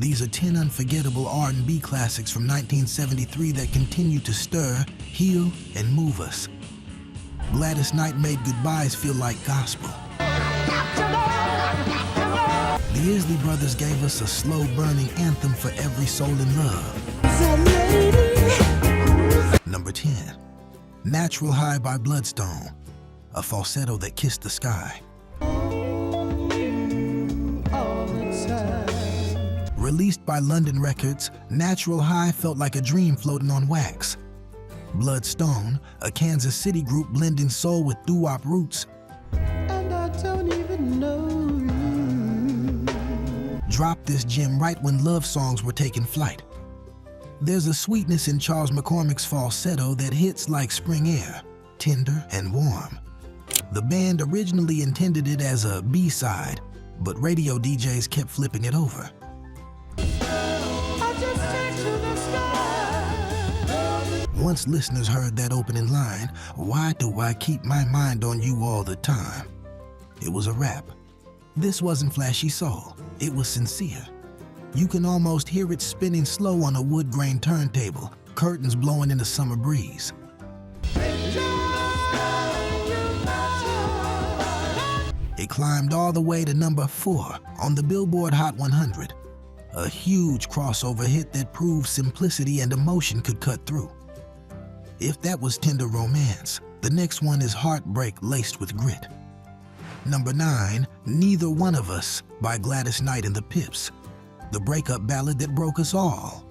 These are 10 unforgettable R&B classics from 1973 that continue to stir, heal, and move us. Gladys Knight made goodbyes feel like gospel. The Isley brothers gave us a slow-burning anthem for every soul in love. Number 10, Natural High by Bloodstone, a falsetto that kissed the sky. Released by London Records, Natural High felt like a dream floating on wax. Bloodstone, a Kansas City group blending soul with doo-wop roots, And I don't even know you. dropped this gem right when love songs were taking flight. There's a sweetness in Charles McCormick's falsetto that hits like spring air, tender and warm. The band originally intended it as a B-side, but radio DJs kept flipping it over. I just take to the sky. Once listeners heard that opening line, "Why do I keep my mind on you all the time?" it was a wrap. This wasn't flashy soul, it was sincere. You can almost hear it spinning slow on a wood grain turntable, curtains blowing in the summer breeze. It climbed all the way to number 4 on the Billboard Hot 100, a huge crossover hit that proved simplicity and emotion could cut through. If that was tender romance, the next one is heartbreak laced with grit. Number 9, Neither One of Us by Gladys Knight and the Pips, the breakup ballad that broke us all.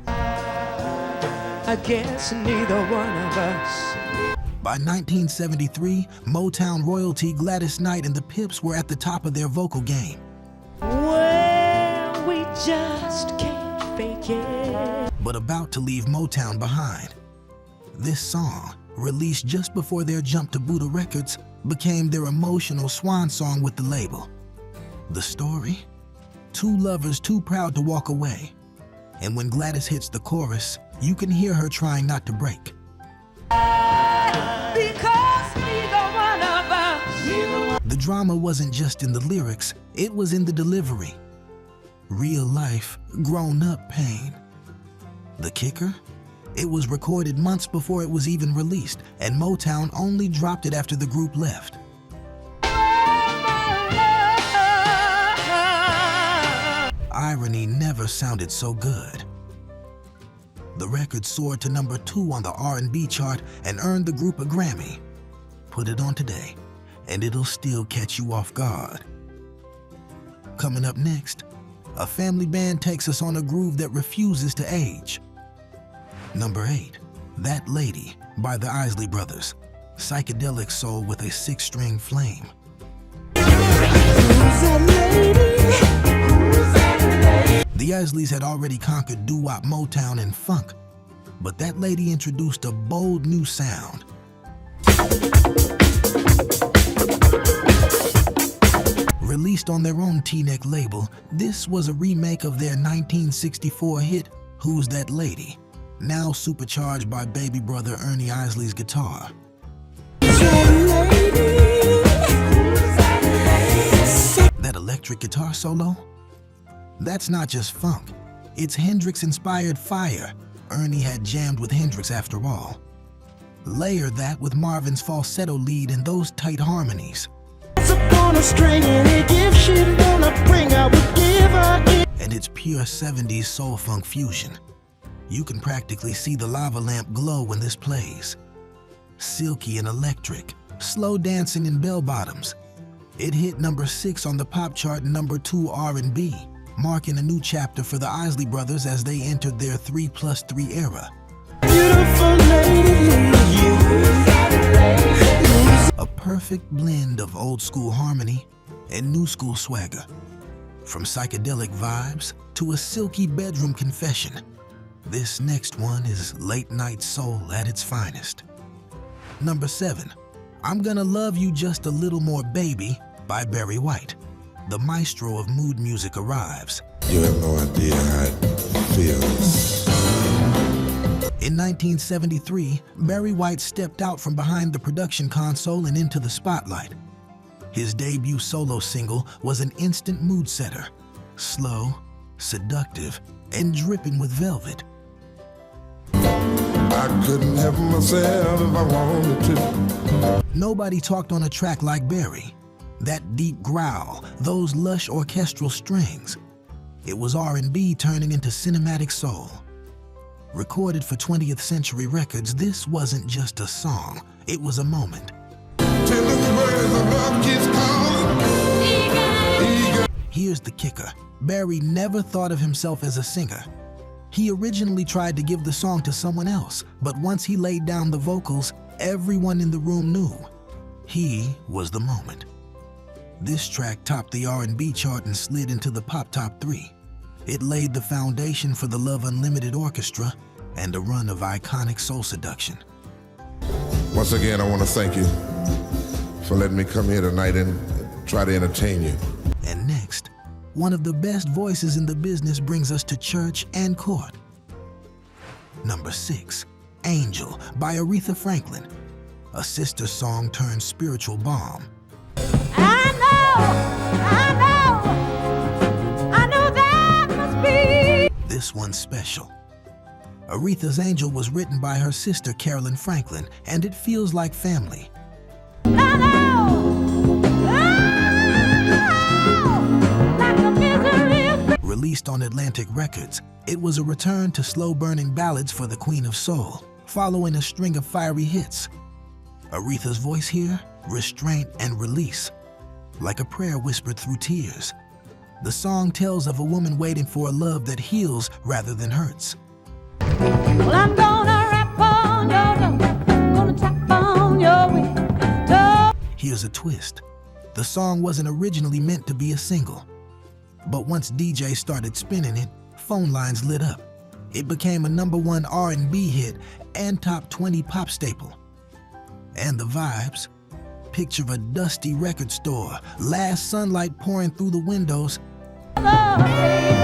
I guess neither one of us. By 1973, Motown royalty Gladys Knight and the Pips were at the top of their vocal game. Well, we just can't fake it. But about to leave Motown behind. This song, released just before their jump to Buddha Records, became their emotional swan song with the label. The story? 2 lovers too proud to walk away. And when Gladys hits the chorus, you can hear her trying not to break. Because neither one of us. The drama wasn't just in the lyrics, it was in the delivery. Real life, grown-up pain. The kicker? It was recorded months before it was even released, and Motown only dropped it after the group left. Irony never sounded so good. The record soared to number 2 on the R&B chart and earned the group a Grammy. Put it on today, and it'll still catch you off guard. Coming up next, a family band takes us on a groove that refuses to age. Number 8, That Lady by the Isley brothers, psychedelic soul with a 6-string flame. The Isleys had already conquered doo-wop, Motown, and funk, but That Lady introduced a bold new sound. Released on their own T-Neck label, this was a remake of their 1964 hit, Who's That Lady?, now supercharged by baby brother Ernie Isley's guitar. That electric guitar solo? That's not just funk, it's Hendrix-inspired fire. Ernie had jammed with Hendrix after all. Layer that with Marvin's falsetto lead and those tight harmonies. And it's pure 70s soul-funk fusion. You can practically see the lava lamp glow when this plays. Silky and electric, slow dancing in bell-bottoms. It hit number 6 on the pop chart and number 2 R&B, marking a new chapter for the Isley brothers as they entered their 3+3 era. A perfect blend of old-school harmony and new-school swagger. From psychedelic vibes to a silky bedroom confession, this next one is late-night soul at its finest. Number 7, I'm Gonna Love You Just a Little More Baby by Barry White. The maestro of mood music arrives. You have no idea how it feels. In 1973, Barry White stepped out from behind the production console and into the spotlight. His debut solo single was an instant mood setter. Slow, seductive, and dripping with velvet. I couldn't help myself if I wanted to. Nobody talked on a track like Barry. That deep growl, those lush orchestral strings. It was R&B turning into cinematic soul. Recorded for 20th Century Records, this wasn't just a song, it was a moment. Till the words of love keeps calling. Here's the kicker. Barry never thought of himself as a singer. He originally tried to give the song to someone else, but once he laid down the vocals, everyone in the room knew he was the moment. This track topped the R&B chart and slid into the pop top 3. It laid the foundation for the Love Unlimited Orchestra and a run of iconic soul seduction. Once again, I want to thank you for letting me come here tonight and try to entertain you. And next, one of the best voices in the business brings us to church and court. Number 6, Angel by Aretha Franklin, a sister song turned spiritual balm. I know that must be. This one's special. Aretha's Angel was written by her sister Carolyn Franklin, and it feels like family. Released on Atlantic Records, it was a return to slow-burning ballads for the Queen of Soul, following a string of fiery hits. Aretha's voice here, restraint and release, like a prayer whispered through tears. The song tells of a woman waiting for a love that heals rather than hurts. Well, I'm gonna rap on your door, gonna tap on your window. Here's a twist. The song wasn't originally meant to be a single. But once DJ started spinning it, phone lines lit up. It became a #1 R&B hit and top 20 pop staple. And the vibes? Picture a dusty record store, last sunlight pouring through the windows, Love, baby.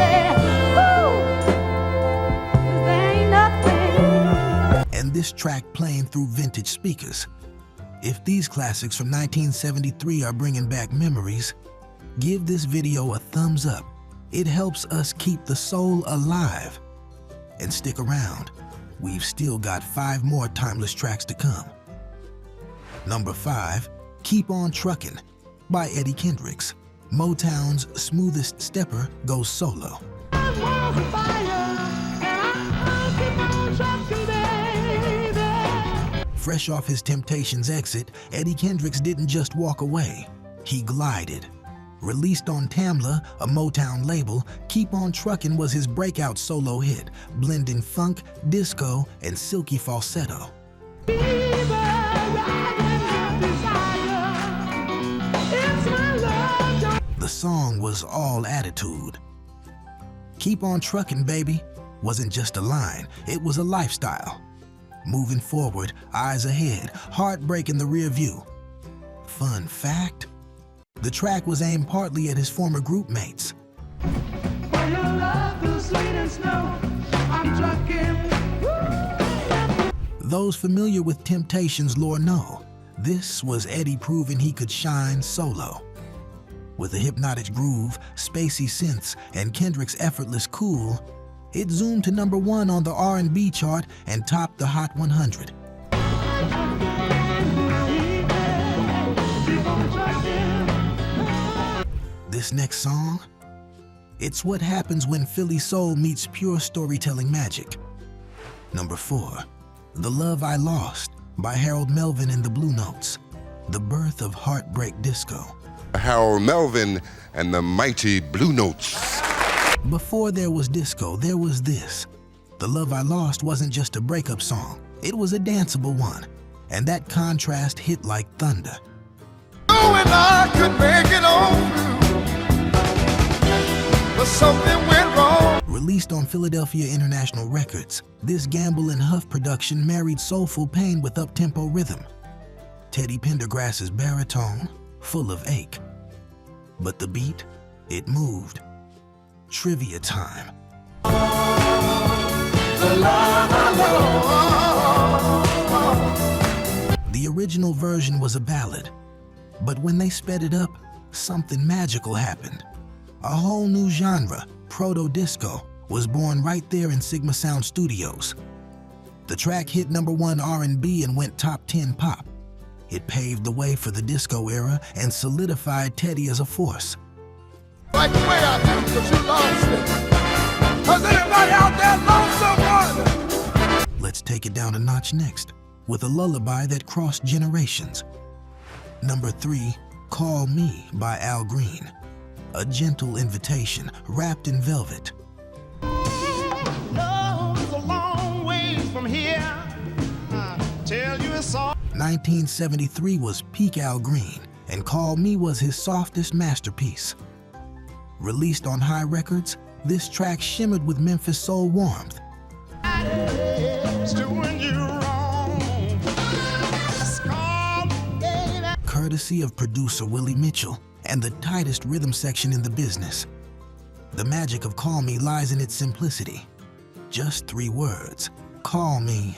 Ooh, there ain't nothing. and this track playing through vintage speakers. If these classics from 1973 are bringing back memories, give this video a thumbs up. It helps us keep the soul alive. And stick around. We've still got 5 more timeless tracks to come. Number 5, Keep On Truckin' by Eddie Kendricks. Motown's smoothest stepper goes solo. Fresh off his Temptations exit, Eddie Kendricks didn't just walk away, he glided. Released on Tamla, a Motown label, Keep On Truckin' was his breakout solo hit, blending funk, disco, and silky falsetto. The song was all attitude. Keep on truckin', baby, wasn't just a line, it was a lifestyle. Moving forward, eyes ahead, heartbreak in the rear view. Fun fact, the track was aimed partly at his former group mates. Those familiar with Temptations lore know, this was Eddie proving he could shine solo. With a hypnotic groove, spacey synths, and Kendrick's effortless cool, it zoomed to #1 on the R&B chart and topped the Hot 100. This next song? It's what happens when Philly soul meets pure storytelling magic. Number 4, The Love I Lost by Harold Melvin and the Blue Notes, the birth of heartbreak disco. Harold Melvin and the mighty Blue Notes. Before there was disco, there was this. The Love I Lost wasn't just a breakup song, it was a danceable one, and that contrast hit like thunder. Oh, and I could make it on through, but something went wrong. Released on Philadelphia International Records, this Gamble and Huff production married soulful pain with up-tempo rhythm. Teddy Pendergrass's baritone, full of ache. But the beat, it moved. Trivia time. The original version was a ballad, but when they sped it up, something magical happened. A whole new genre, proto-disco, was born right there in Sigma Sound Studios. The track hit #1 R&B and went top 10 pop. It paved the way for the disco era and solidified Teddy as a force. Like the way I do, 'cause you lost it. Has anybody out there lost someone? Let's take it down a notch next with a lullaby that crossed generations. Number 3, Call Me by Al Green. A gentle invitation wrapped in velvet. Love's a long way from here. I tell you it's all. 1973 was peak Al Green, and Call Me was his softest masterpiece. Released on High Records, this track shimmered with Memphis soul warmth. It's doing you wrong. Call me, baby. Courtesy of producer Willie Mitchell and the tightest rhythm section in the business. The magic of Call Me lies in its simplicity. Just 3 words, call me,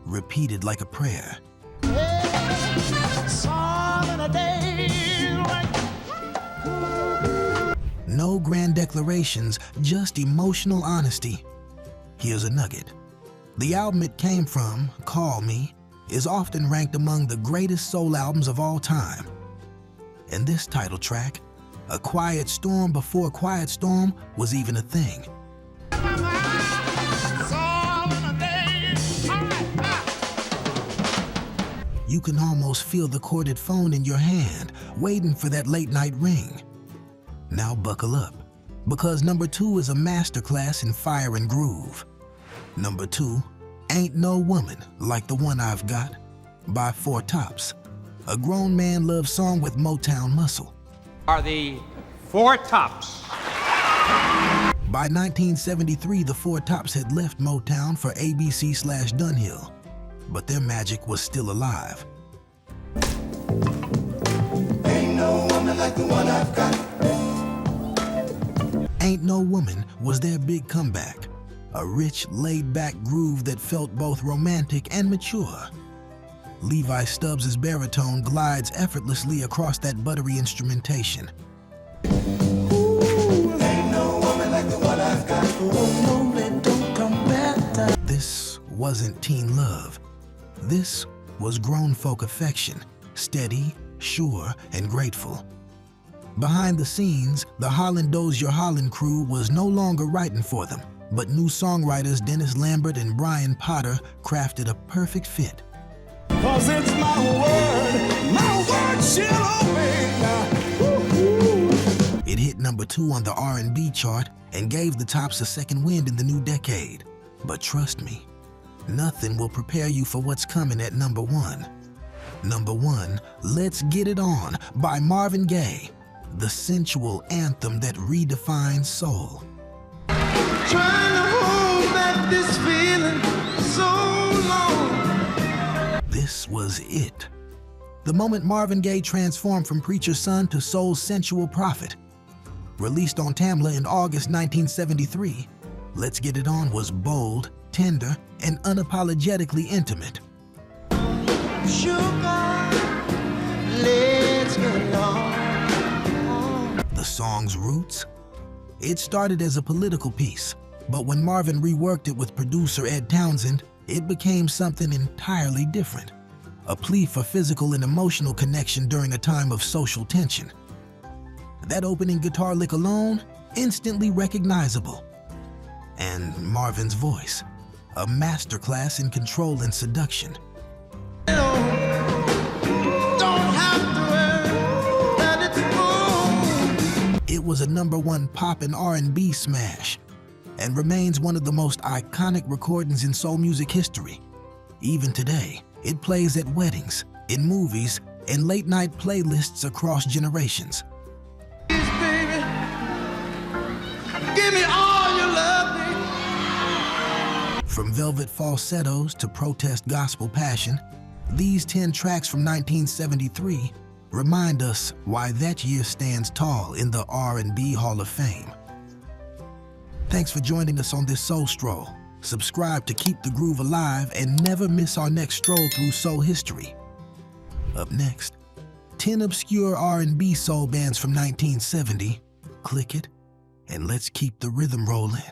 repeated like a prayer. It's all in a day like. No grand declarations, just emotional honesty. Here's a nugget. The album it came from, Call Me, is often ranked among the greatest soul albums of all time. And this title track, A Quiet Storm Before a Quiet Storm, was even a thing. It's all in a day. You can almost feel the corded phone in your hand, waiting for that late night ring. Now buckle up, because number 2 is a masterclass in fire and groove. Number 2, Ain't No Woman Like the One I've Got by Four Tops. A grown man love song with Motown muscle. Are the Four Tops. By 1973, the Four Tops had left Motown for ABC/Dunhill, but their magic was still alive. Ain't no woman like the one I've got. Ain't No Woman was their big comeback, a rich, laid-back groove that felt both romantic and mature. Levi Stubbs' baritone glides effortlessly across that buttery instrumentation. Ain't no woman like the one I've got. Oh, no, it don't come back. This wasn't teen love. This was grown folk affection, steady, sure, and grateful. Behind the scenes, the Holland Dozier Holland crew was no longer writing for them, but new songwriters Dennis Lambert and Brian Potter crafted a perfect fit. 'Cause it's my word shall obey now. It hit number 2 on the R&B chart and gave the Tops a second wind in the new decade. But trust me, nothing will prepare you for what's coming at number 1. Number 1, Let's Get It On by Marvin Gaye, the sensual anthem that redefines soul. Trying to hold back this feeling so long. This was it. The moment Marvin Gaye transformed from preacher's son to soul's sensual prophet. Released on Tamla in August 1973, Let's Get It On was bold, tender, and unapologetically intimate. Sugar, let's get it on. The song's roots? It started as a political piece, but when Marvin reworked it with producer Ed Townsend, it became something entirely different. A plea for physical and emotional connection during a time of social tension. That opening guitar lick alone, instantly recognizable. And Marvin's voice, a masterclass in control and seduction. Don't have to worry that it's wrong. It was a number 1 pop and R&B smash, and remains one of the most iconic recordings in soul music history. Even today, it plays at weddings, in movies, and late-night playlists across generations. Please, baby, give me all your love, baby. From velvet falsettos to protest gospel passion, these 10 tracks from 1973 remind us why that year stands tall in the R&B Hall of Fame. Thanks for joining us on this Soul Stroll. Subscribe to keep the groove alive and never miss our next stroll through soul history. Up next, 10 obscure R&B soul bands from 1970. Click it and let's keep the rhythm rolling.